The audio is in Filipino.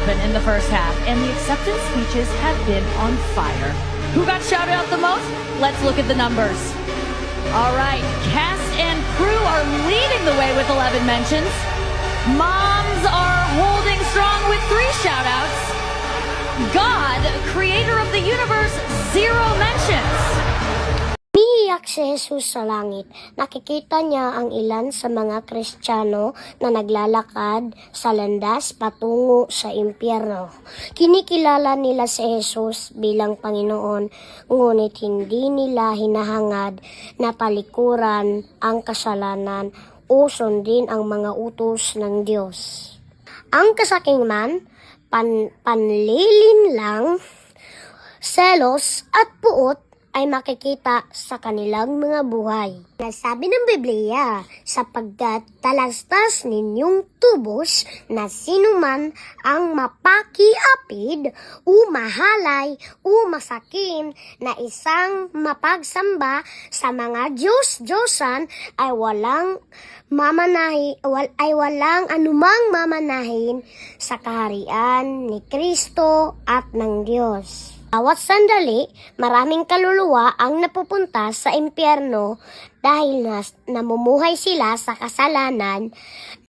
happen in the first half, and the acceptance speeches have been on fire. Who got shouted out the most? Let's look at the numbers. All right, cast and crew are leading the way with 11 mentions. Moms are holding strong with 3 shout-outs. God, creator of the universe, 0 mentions. Umiiyak si Jesus sa langit. Nakikita niya ang ilan sa mga Kristiyano na naglalakad sa landas patungo sa impyerno. Kinikilala nila si Jesus bilang Panginoon, ngunit hindi nila hinahangad na palikuran ang kasalanan o sundin ang mga utos ng Diyos. Ang kasakiman, panlilin lang, selos at puot ay makikita sa kanilang mga buhay. Nasabi ng Biblia, sapagkat talastas ninyong tubos na sinuman ang mapakiapid o mahalay o masakim na isang mapagsamba sa mga Diyos-Diyosan ay walang anumang mamanahin sa kaharian ni Kristo at ng Diyos. Bawat sandali, maraming kaluluwa ang napupunta sa impyerno dahil namumuhay sila sa kasalanan